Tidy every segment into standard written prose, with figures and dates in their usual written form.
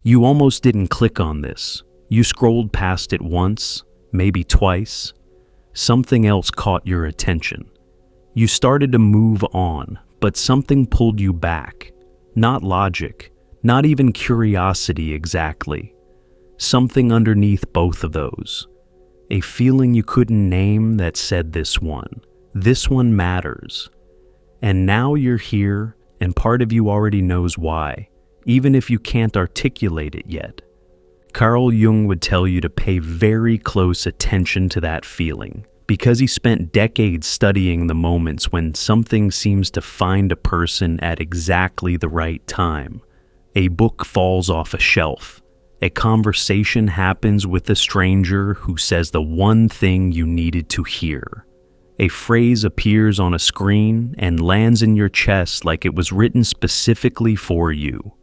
You almost didn't click on this. You scrolled past it once, maybe twice. Something else caught your attention. You started to move on, but something pulled you back. Not logic, not even curiosity exactly. Something underneath both of those. A feeling you couldn't name that said this one matters. And now you're here, and part of you already knows why, even if you can't articulate it yet. Carl Jung would tell you to pay very close attention to that feeling, because he spent decades studying the moments when something seems to find a person at exactly the right time. A book falls off a shelf. A conversation happens with a stranger who says the one thing you needed to hear. A phrase appears on a screen and lands in your chest like it was written specifically for you.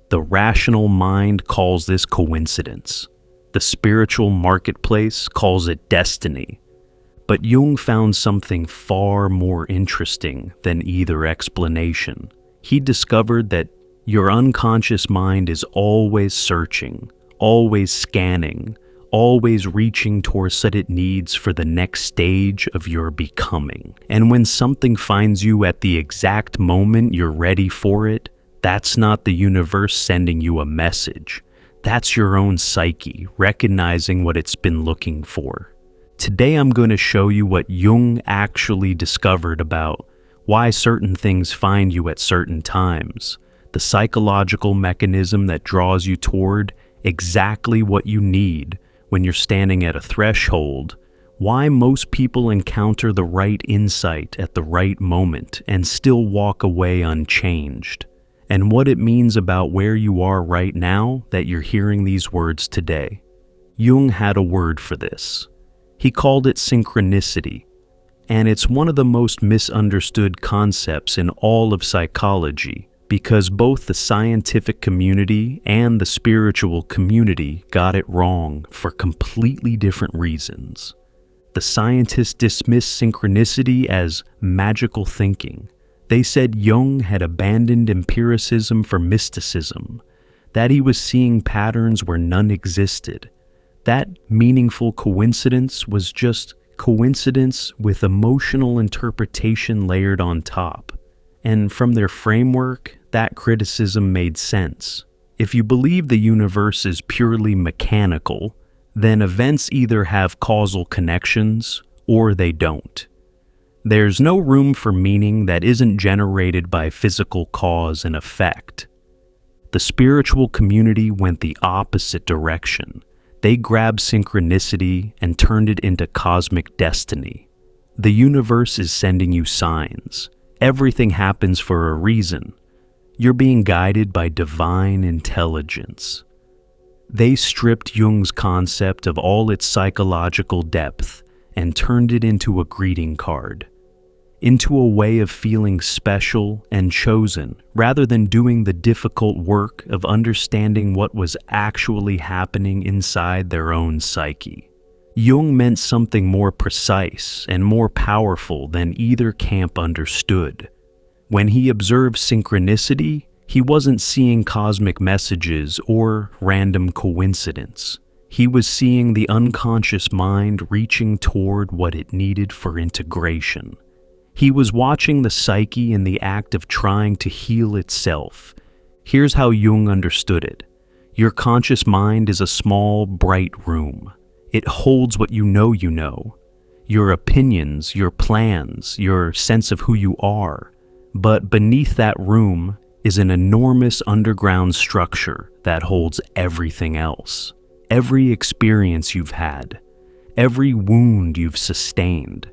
The rational mind calls this coincidence. The spiritual marketplace calls it destiny. But Jung found something far more interesting than either explanation. He discovered that your unconscious mind is always searching, always scanning, always reaching towards what it needs for the next stage of your becoming. And when something finds you at the exact moment you're ready for it, that's not the universe sending you a message. That's your own psyche recognizing what it's been looking for. Today I'm going to show you what Jung actually discovered about why certain things find you at certain times, the psychological mechanism that draws you toward exactly what you need when you're standing at a threshold, why most people encounter the right insight at the right moment and still walk away unchanged, and what it means about where you are right now that you're hearing these words today. Jung had a word for this. He called it synchronicity, and it's one of the most misunderstood concepts in all of psychology because both the scientific community and the spiritual community got it wrong for completely different reasons. The scientists dismissed synchronicity as magical thinking. They said Jung had abandoned empiricism for mysticism, that he was seeing patterns where none existed. That meaningful coincidence was just coincidence with emotional interpretation layered on top. And from their framework, that criticism made sense. If you believe the universe is purely mechanical, then events either have causal connections or they don't. There's no room for meaning that isn't generated by physical cause and effect. The spiritual community went the opposite direction. They grabbed synchronicity and turned it into cosmic destiny. The universe is sending you signs. Everything happens for a reason. You're being guided by divine intelligence. They stripped Jung's concept of all its psychological depth and turned it into a greeting card, into a way of feeling special and chosen, rather than doing the difficult work of understanding what was actually happening inside their own psyche. Jung meant something more precise and more powerful than either camp understood. When he observed synchronicity, he wasn't seeing cosmic messages or random coincidence. He was seeing the unconscious mind reaching toward what it needed for integration. He was watching the psyche in the act of trying to heal itself. Here's how Jung understood it. Your conscious mind is a small, bright room. It holds what you know, your opinions, your plans, your sense of who you are. But beneath that room is an enormous underground structure that holds everything else. Every experience you've had, every wound you've sustained,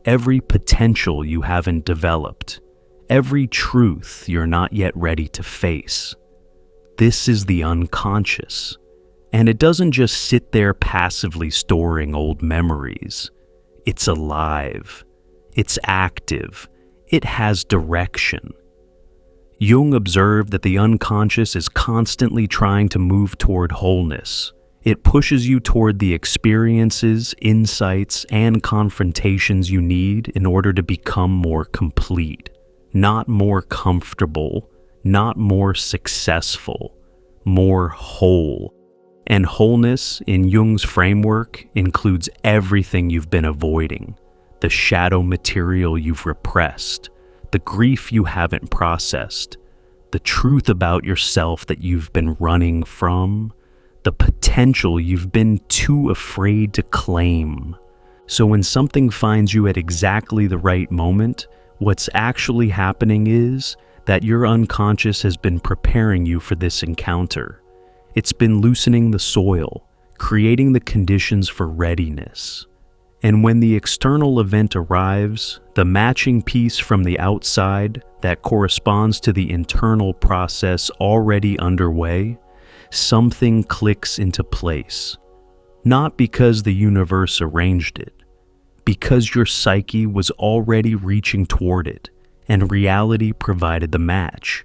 every potential you haven't developed, every truth you're not yet ready to face. This is the unconscious. And it doesn't just sit there passively storing old memories. It's alive. It's active. It has direction. Jung observed that the unconscious is constantly trying to move toward wholeness. It pushes you toward the experiences, insights, and confrontations you need in order to become more complete, not more comfortable, not more successful, more whole. And wholeness, in Jung's framework, includes everything you've been avoiding, the shadow material you've repressed, the grief you haven't processed, the truth about yourself that you've been running from, the potential you've been too afraid to claim. So when something finds you at exactly the right moment, what's actually happening is that your unconscious has been preparing you for this encounter. It's been loosening the soil, creating the conditions for readiness. And when the external event arrives, the matching piece from the outside that corresponds to the internal process already underway, something clicks into place. Not because the universe arranged it, because your psyche was already reaching toward it, and reality provided the match.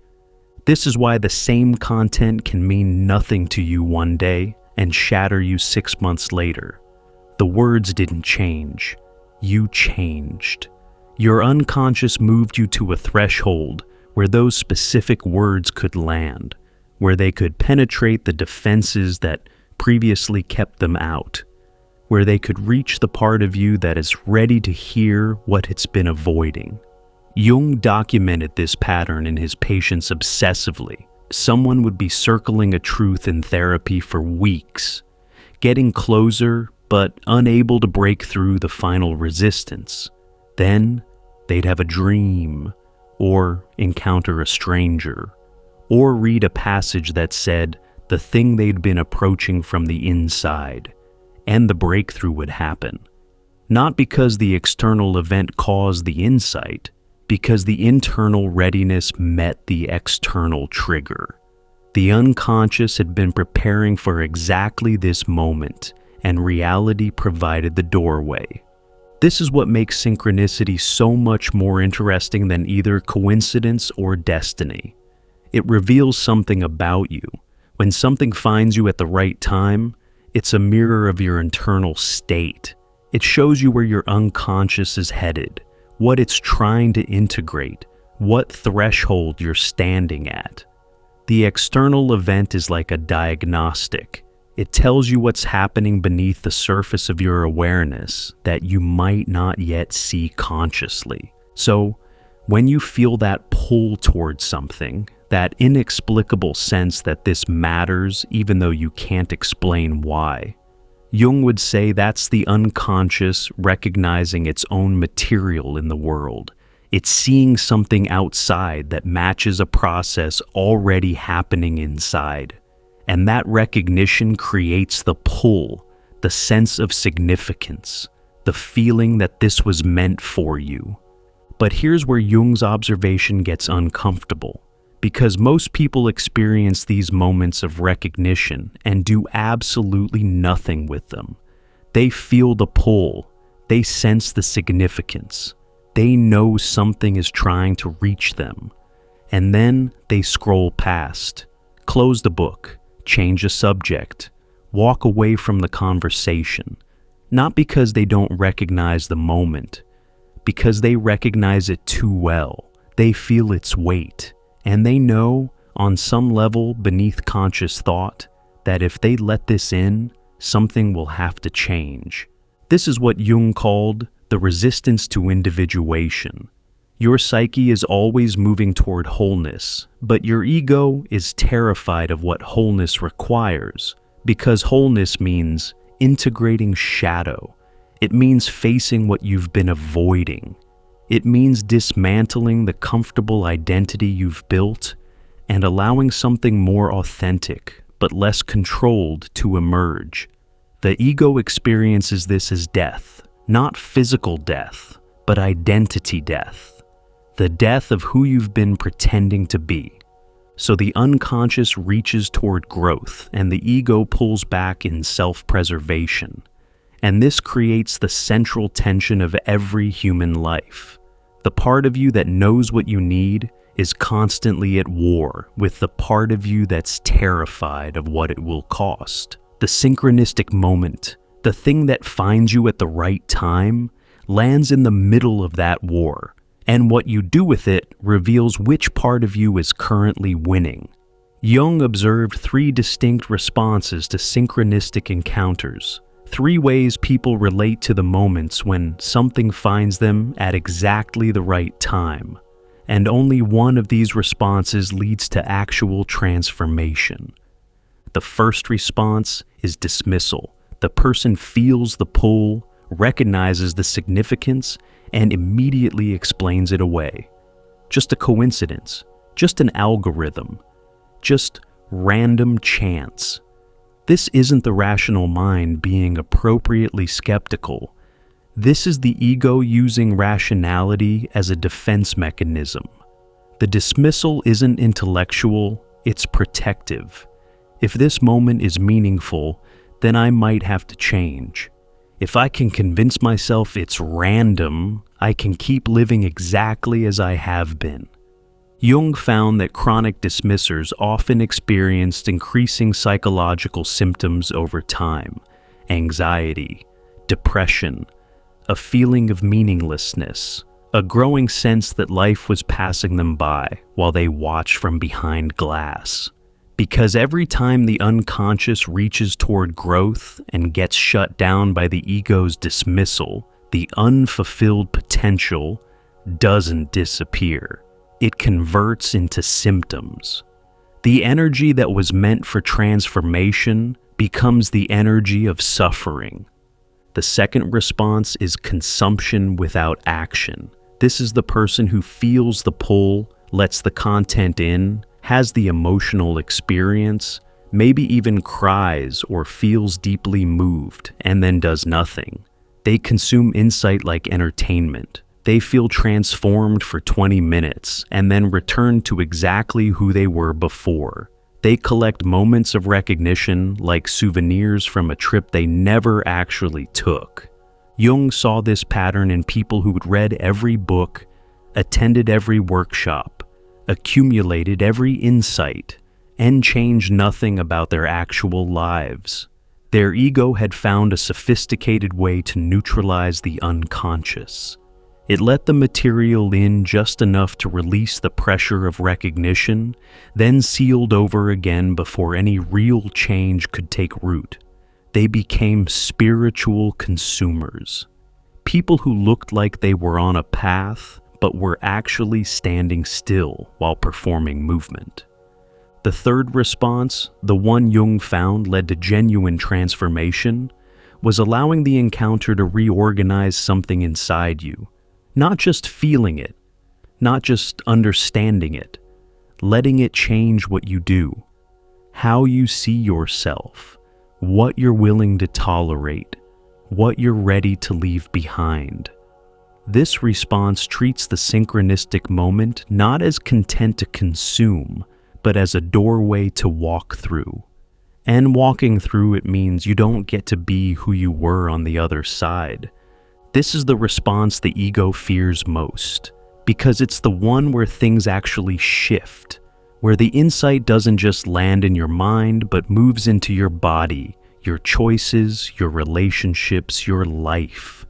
This is why the same content can mean nothing to you one day and shatter you 6 months later. The words didn't change. You changed. Your unconscious moved you to a threshold where those specific words could land, where they could penetrate the defenses that previously kept them out, where they could reach the part of you that is ready to hear what it's been avoiding. Jung documented this pattern in his patients obsessively. Someone would be circling a truth in therapy for weeks, getting closer but unable to break through the final resistance. Then they'd have a dream, or encounter a stranger, or read a passage that said the thing they'd been approaching from the inside, and the breakthrough would happen. Not because the external event caused the insight, because the internal readiness met the external trigger. The unconscious had been preparing for exactly this moment, and reality provided the doorway. This is what makes synchronicity so much more interesting than either coincidence or destiny. It reveals something about you. When something finds you at the right time, it's a mirror of your internal state. It shows you where your unconscious is headed, what it's trying to integrate, what threshold you're standing at. The external event is like a diagnostic. It tells you what's happening beneath the surface of your awareness that you might not yet see consciously. So, when you feel that pull towards something, that inexplicable sense that this matters even though you can't explain why, Jung would say that's the unconscious recognizing its own material in the world. It's seeing something outside that matches a process already happening inside. And that recognition creates the pull, the sense of significance, the feeling that this was meant for you. But here's where Jung's observation gets uncomfortable, because most people experience these moments of recognition and do absolutely nothing with them. They feel the pull, they sense the significance, they know something is trying to reach them, and then they scroll past, close the book, change a subject, walk away from the conversation, not because they don't recognize the moment, because they recognize it too well. They feel its weight, and they know, on some level beneath conscious thought, that if they let this in, something will have to change. This is what Jung called the resistance to individuation. Your psyche is always moving toward wholeness, but your ego is terrified of what wholeness requires, because wholeness means integrating shadow. It means facing what you've been avoiding. It means dismantling the comfortable identity you've built and allowing something more authentic, but less controlled, to emerge. The ego experiences this as death, not physical death, but identity death. The death of who you've been pretending to be. So the unconscious reaches toward growth, and the ego pulls back in self-preservation. And this creates the central tension of every human life. The part of you that knows what you need is constantly at war with the part of you that's terrified of what it will cost. The synchronistic moment, the thing that finds you at the right time, lands in the middle of that war. And what you do with it reveals which part of you is currently winning. Jung observed 3 distinct responses to synchronistic encounters, 3 ways people relate to the moments when something finds them at exactly the right time, and only one of these responses leads to actual transformation. The first response is dismissal. The person feels the pull, recognizes the significance, and immediately explains it away. Just a coincidence, just an algorithm, just random chance. This isn't the rational mind being appropriately skeptical. This is the ego using rationality as a defense mechanism. The dismissal isn't intellectual, it's protective. If this moment is meaningful, then I might have to change. If I can convince myself it's random, I can keep living exactly as I have been. Jung found that chronic dismissers often experienced increasing psychological symptoms over time: anxiety, depression, a feeling of meaninglessness, a growing sense that life was passing them by while they watched from behind glass. Because every time the unconscious reaches toward growth and gets shut down by the ego's dismissal, the unfulfilled potential doesn't disappear. It converts into symptoms. The energy that was meant for transformation becomes the energy of suffering. The second response is consumption without action. This is the person who feels the pull, lets the content in, has the emotional experience, maybe even cries or feels deeply moved, and then does nothing. They consume insight like entertainment. They feel transformed for 20 minutes and then return to exactly who they were before. They collect moments of recognition like souvenirs from a trip they never actually took. Jung saw this pattern in people who had read every book, attended every workshop, accumulated every insight, and changed nothing about their actual lives. Their ego had found a sophisticated way to neutralize the unconscious. It let the material in just enough to release the pressure of recognition, then sealed over again before any real change could take root. They became spiritual consumers. People who looked like they were on a path, but were actually standing still while performing movement. The third response, the one Jung found led to genuine transformation, was allowing the encounter to reorganize something inside you. Not just feeling it, not just understanding it, letting it change what you do, how you see yourself, what you're willing to tolerate, what you're ready to leave behind. This response treats the synchronistic moment not as content to consume, but as a doorway to walk through. And walking through it means you don't get to be who you were on the other side. This is the response the ego fears most, because it's the one where things actually shift, where the insight doesn't just land in your mind, but moves into your body, your choices, your relationships, your life.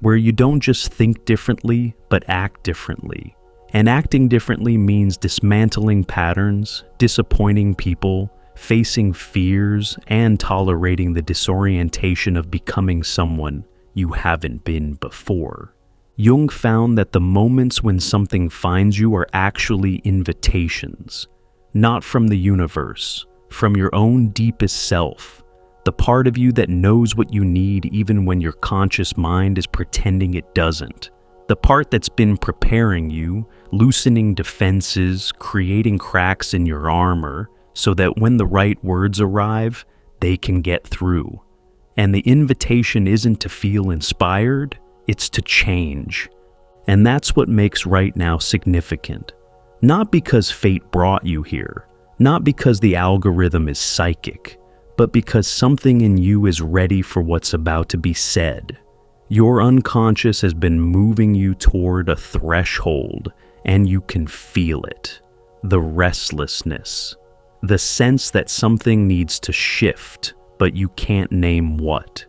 Where you don't just think differently, but act differently. And acting differently means dismantling patterns, disappointing people, facing fears, and tolerating the disorientation of becoming someone you haven't been before. Jung found that the moments when something finds you are actually invitations, not from the universe, from your own deepest self, the part of you that knows what you need even when your conscious mind is pretending it doesn't. The part that's been preparing you, loosening defenses, creating cracks in your armor, so that when the right words arrive, they can get through. And the invitation isn't to feel inspired, it's to change. And that's what makes right now significant. Not because fate brought you here, not because the algorithm is psychic, but because something in you is ready for what's about to be said. Your unconscious has been moving you toward a threshold, and you can feel it. The restlessness. The sense that something needs to shift, but you can't name what.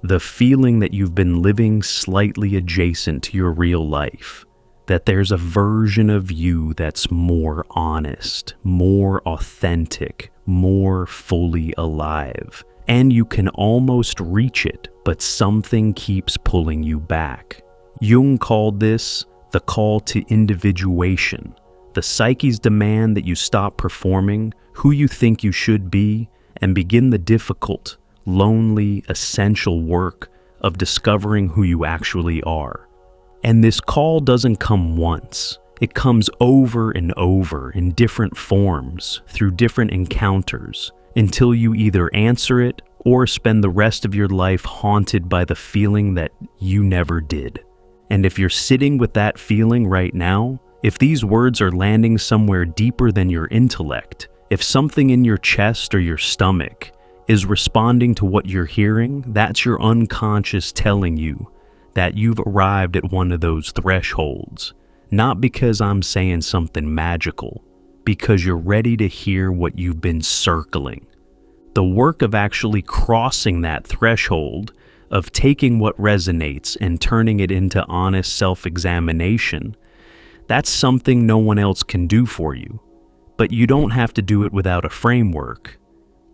The feeling that you've been living slightly adjacent to your real life. that there's a version of you that's more honest, more authentic, more fully alive. And you can almost reach it, but something keeps pulling you back. Jung called this the call to individuation, the psyche's demand that you stop performing who you think you should be and begin the difficult, lonely, essential work of discovering who you actually are. And this call doesn't come once. It comes over and over in different forms, through different encounters, until you either answer it or spend the rest of your life haunted by the feeling that you never did. And if you're sitting with that feeling right now, if these words are landing somewhere deeper than your intellect, if something in your chest or your stomach is responding to what you're hearing, that's your unconscious telling you that you've arrived at one of those thresholds. Not because I'm saying something magical, because you're ready to hear what you've been circling. The work of actually crossing that threshold, of taking what resonates and turning it into honest self-examination, that's something no one else can do for you. But you don't have to do it without a framework.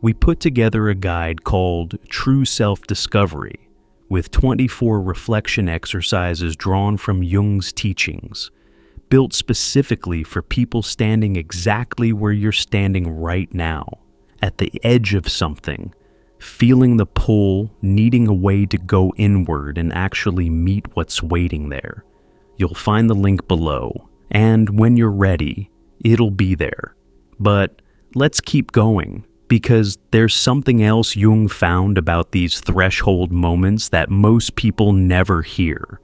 We put together a guide called True Self-Discovery, with 24 reflection exercises drawn from Jung's teachings, built specifically for people standing exactly where you're standing right now, at the edge of something, feeling the pull, needing a way to go inward and actually meet what's waiting there. You'll find the link below, and when you're ready, it'll be there. But let's keep going, because there's something else Jung found about these threshold moments that most people never hear.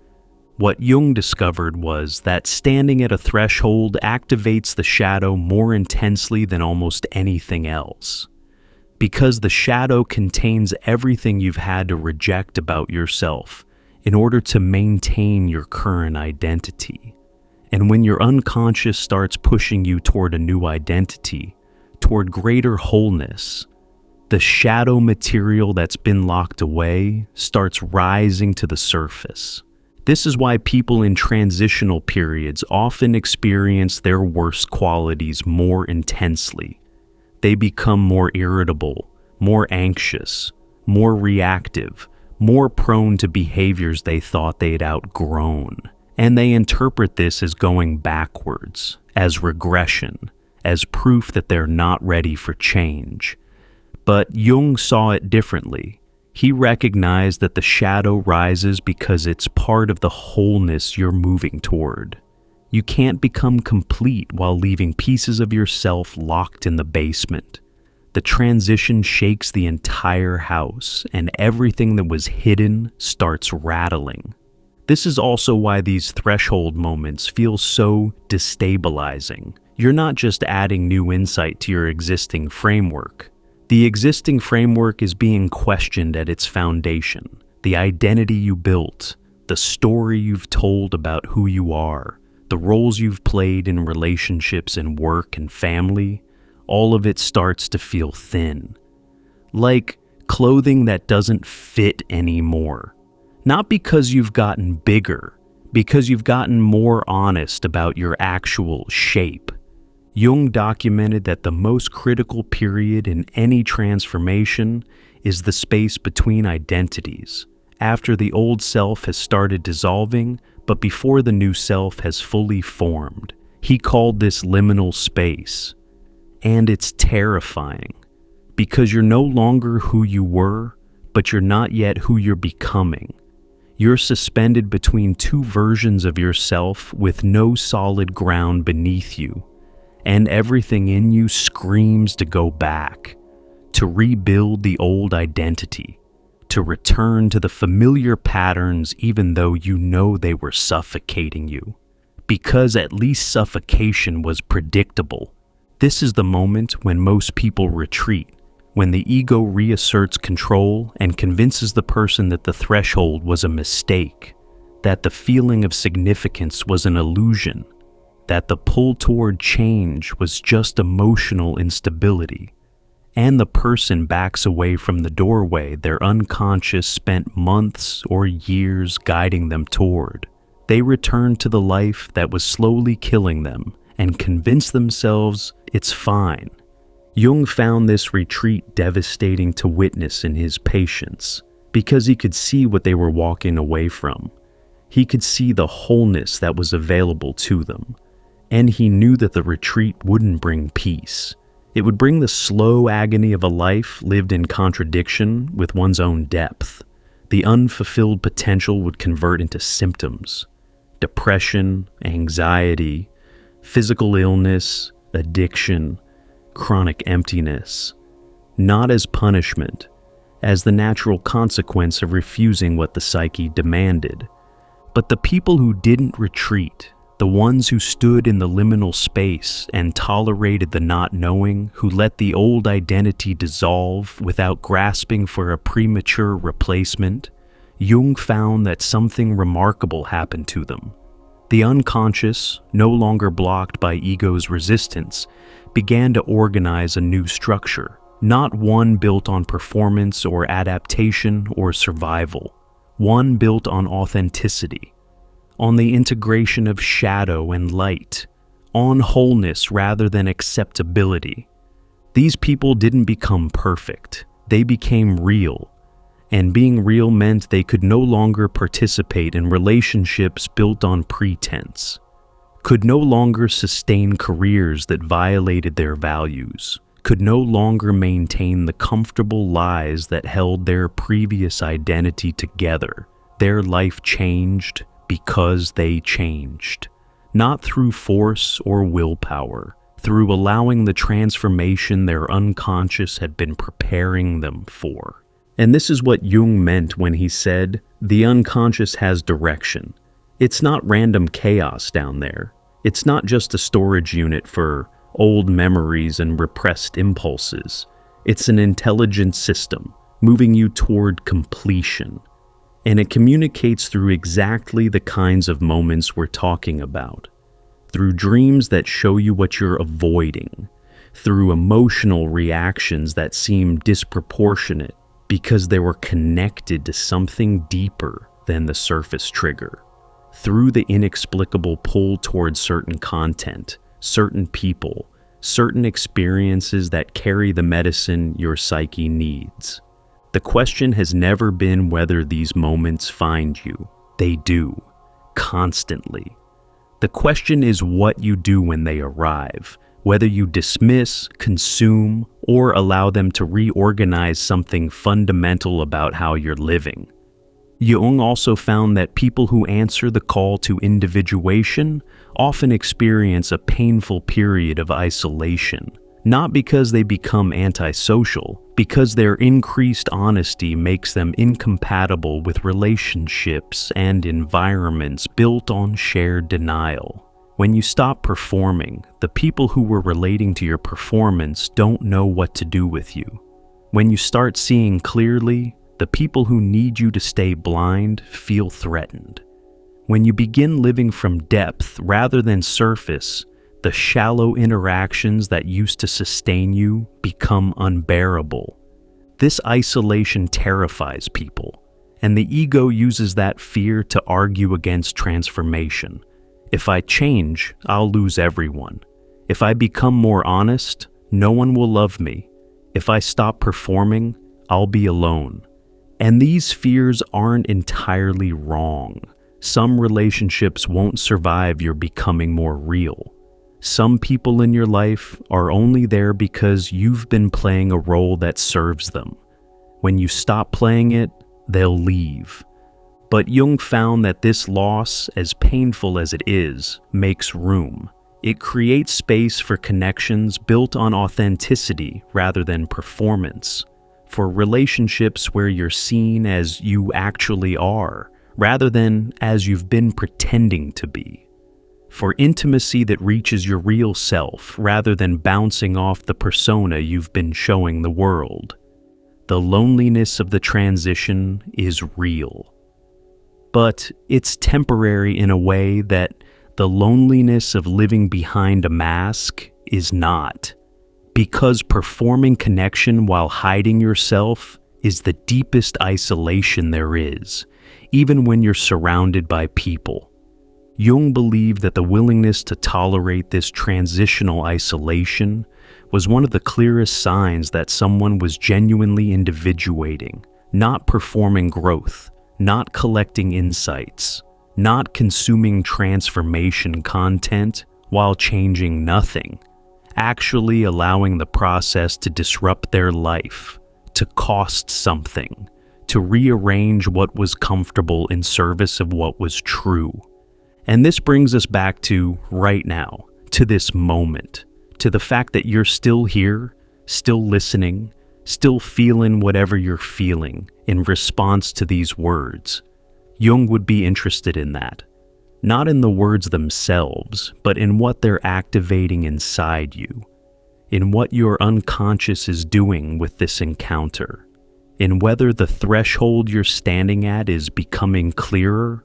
What Jung discovered was that standing at a threshold activates the shadow more intensely than almost anything else. Because the shadow contains everything you've had to reject about yourself in order to maintain your current identity. And when your unconscious starts pushing you toward a new identity, toward greater wholeness, the shadow material that's been locked away starts rising to the surface. This is why people in transitional periods often experience their worst qualities more intensely. They become more irritable, more anxious, more reactive, more prone to behaviors they thought they'd outgrown. And they interpret this as going backwards, as regression, as proof that they're not ready for change. But Jung saw it differently. He recognized that the shadow rises because it's part of the wholeness you're moving toward. You can't become complete while leaving pieces of yourself locked in the basement. The transition shakes the entire house, and everything that was hidden starts rattling. This is also why these threshold moments feel so destabilizing. You're not just adding new insight to your existing framework. The existing framework is being questioned at its foundation. The identity you built, the story you've told about who you are, the roles you've played in relationships and work and family, all of it starts to feel thin. Like clothing that doesn't fit anymore. Not because you've gotten bigger, because you've gotten more honest about your actual shape. Jung documented that the most critical period in any transformation is the space between identities, after the old self has started dissolving, but before the new self has fully formed. He called this liminal space. And it's terrifying, because you're no longer who you were, but you're not yet who you're becoming. You're suspended between two versions of yourself with no solid ground beneath you. And everything in you screams to go back, to rebuild the old identity, to return to the familiar patterns even though you know they were suffocating you. Because at least suffocation was predictable. This is the moment when most people retreat, when the ego reasserts control and convinces the person that the threshold was a mistake, that the feeling of significance was an illusion, that the pull toward change was just emotional instability, and the person backs away from the doorway their unconscious spent months or years guiding them toward. They returned to the life that was slowly killing them and convinced themselves it's fine. Jung found this retreat devastating to witness in his patients because he could see what they were walking away from. He could see the wholeness that was available to them, and he knew that the retreat wouldn't bring peace. It would bring the slow agony of a life lived in contradiction with one's own depth. The unfulfilled potential would convert into symptoms: depression, anxiety, physical illness, addiction, chronic emptiness, not as punishment, as the natural consequence of refusing what the psyche demanded. But the people who didn't retreat, the ones who stood in the liminal space and tolerated the not knowing, who let the old identity dissolve without grasping for a premature replacement, Jung found that something remarkable happened to them. The unconscious, no longer blocked by ego's resistance, began to organize a new structure, not one built on performance or adaptation or survival, one built on authenticity, on the integration of shadow and light, on wholeness rather than acceptability. These people didn't become perfect, they became real. And being real meant they could no longer participate in relationships built on pretense, could no longer sustain careers that violated their values, could no longer maintain the comfortable lies that held their previous identity together. Their life changed because they changed, not through force or willpower, through allowing the transformation their unconscious had been preparing them for. And this is what Jung meant when he said, the unconscious has direction. It's not random chaos down there. It's not just a storage unit for old memories and repressed impulses. It's an intelligent system, moving you toward completion. And it communicates through exactly the kinds of moments we're talking about. Through dreams that show you what you're avoiding. Through emotional reactions that seem disproportionate because they were connected to something deeper than the surface trigger. Through the inexplicable pull towards certain content, certain people, certain experiences that carry the medicine your psyche needs. The question has never been whether these moments find you. They do, constantly. The question is what you do when they arrive, whether you dismiss, consume, or allow them to reorganize something fundamental about how you're living. Jung also found that people who answer the call to individuation often experience a painful period of isolation, not because they become antisocial, because their increased honesty makes them incompatible with relationships and environments built on shared denial. When you stop performing, the people who were relating to your performance don't know what to do with you. When you start seeing clearly, the people who need you to stay blind feel threatened. When you begin living from depth rather than surface, the shallow interactions that used to sustain you become unbearable. This isolation terrifies people, and the ego uses that fear to argue against transformation. If I change, I'll lose everyone. If I become more honest, no one will love me. If I stop performing, I'll be alone. And these fears aren't entirely wrong. Some relationships won't survive your becoming more real. Some people in your life are only there because you've been playing a role that serves them. When you stop playing it, they'll leave. But Jung found that this loss, as painful as it is, makes room. It creates space for connections built on authenticity rather than performance, for relationships where you're seen as you actually are, rather than as you've been pretending to be, for intimacy that reaches your real self rather than bouncing off the persona you've been showing the world. The loneliness of the transition is real. But it's temporary in a way that the loneliness of living behind a mask is not, because performing connection while hiding yourself is the deepest isolation there is, even when you're surrounded by people. Jung believed that the willingness to tolerate this transitional isolation was one of the clearest signs that someone was genuinely individuating, not performing growth, not collecting insights, not consuming transformation content while changing nothing, actually allowing the process to disrupt their life, to cost something, to rearrange what was comfortable in service of what was true. And this brings us back to right now, to this moment, to the fact that you're still here, still listening, still feeling whatever you're feeling in response to these words. Jung would be interested in that. Not in the words themselves, but in what they're activating inside you, in what your unconscious is doing with this encounter, in whether the threshold you're standing at is becoming clearer,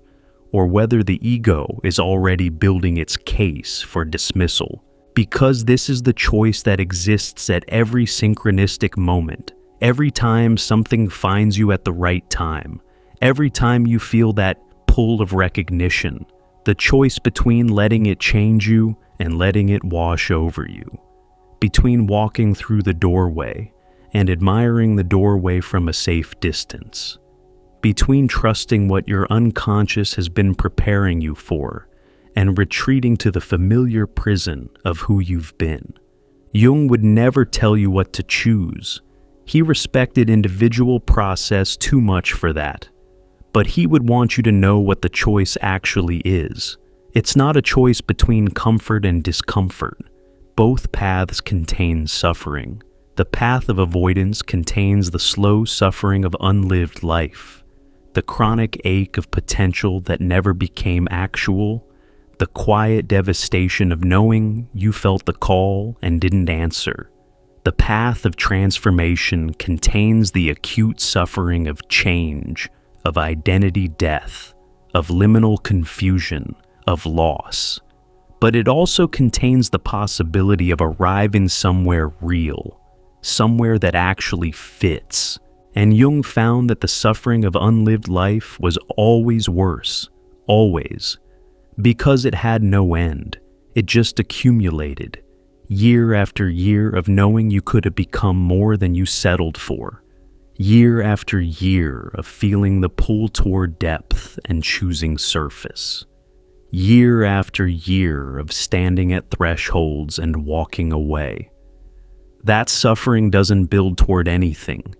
or whether the ego is already building its case for dismissal. Because this is the choice that exists at every synchronistic moment, every time something finds you at the right time, every time you feel that pull of recognition, the choice between letting it change you and letting it wash over you, between walking through the doorway and admiring the doorway from a safe distance, between trusting what your unconscious has been preparing you for and retreating to the familiar prison of who you've been. Jung would never tell you what to choose. He respected individual process too much for that. But he would want you to know what the choice actually is. It's not a choice between comfort and discomfort. Both paths contain suffering. The path of avoidance contains the slow suffering of unlived life, the chronic ache of potential that never became actual, the quiet devastation of knowing you felt the call and didn't answer. The path of transformation contains the acute suffering of change, of identity death, of liminal confusion, of loss. But it also contains the possibility of arriving somewhere real, somewhere that actually fits. And Jung found that the suffering of unlived life was always worse, always, because it had no end. It just accumulated, year after year of knowing you could have become more than you settled for. Year after year of feeling the pull toward depth and choosing surface. Year after year of standing at thresholds and walking away. That suffering doesn't build toward anything.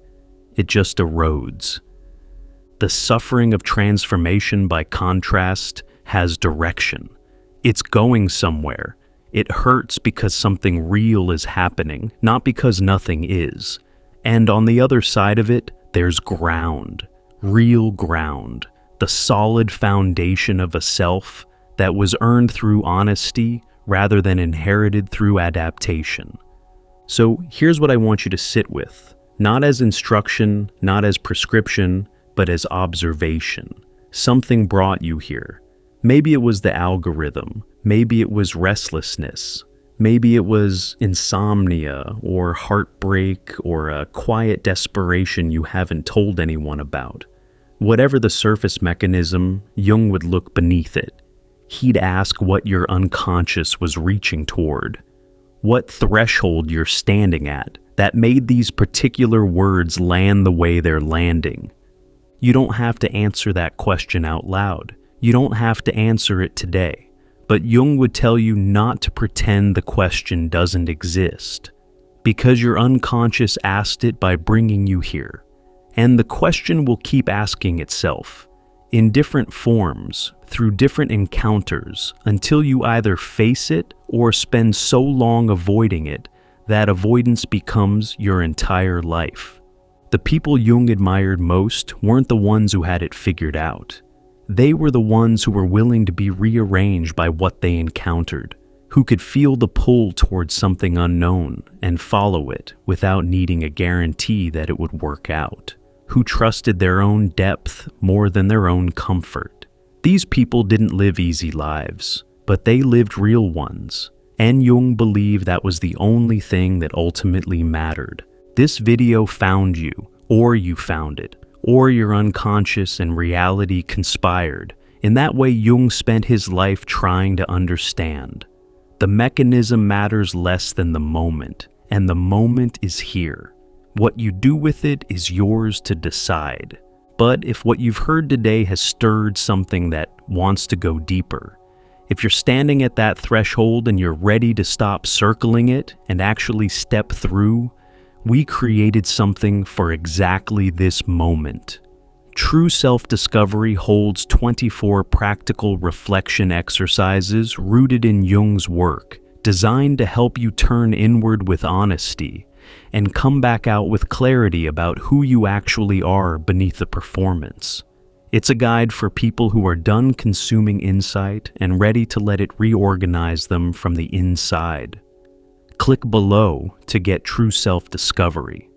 It just erodes. The suffering of transformation, by contrast, has direction. It's going somewhere. It hurts because something real is happening, not because nothing is. And on the other side of it, there's ground, real ground, the solid foundation of a self that was earned through honesty rather than inherited through adaptation. So here's what I want you to sit with, not as instruction, not as prescription, but as observation. Something brought you here. Maybe it was the algorithm, maybe it was restlessness, maybe it was insomnia or heartbreak or a quiet desperation you haven't told anyone about. Whatever the surface mechanism, Jung would look beneath it. He'd ask what your unconscious was reaching toward, what threshold you're standing at that made these particular words land the way they're landing. You don't have to answer that question out loud. You don't have to answer it today. But Jung would tell you not to pretend the question doesn't exist, because your unconscious asked it by bringing you here. And the question will keep asking itself, in different forms, through different encounters, until you either face it or spend so long avoiding it that avoidance becomes your entire life. The people Jung admired most weren't the ones who had it figured out. They were the ones who were willing to be rearranged by what they encountered, who could feel the pull towards something unknown and follow it without needing a guarantee that it would work out, who trusted their own depth more than their own comfort. These people didn't live easy lives, but they lived real ones, and Jung believed that was the only thing that ultimately mattered. This video found you, or you found it, or your unconscious and reality conspired, In that way, Jung spent his life trying to understand. The mechanism matters less than the moment, and the moment is here. What you do with it is yours to decide. But if what you've heard today has stirred something that wants to go deeper, if you're standing at that threshold and you're ready to stop circling it and actually step through, we created something for exactly this moment. True self-discovery holds 24 practical reflection exercises rooted in Jung's work, designed to help you turn inward with honesty and come back out with clarity about who you actually are beneath the performance. It's a guide for people who are done consuming insight and ready to let it reorganize them from the inside. Click below to get true self-discovery.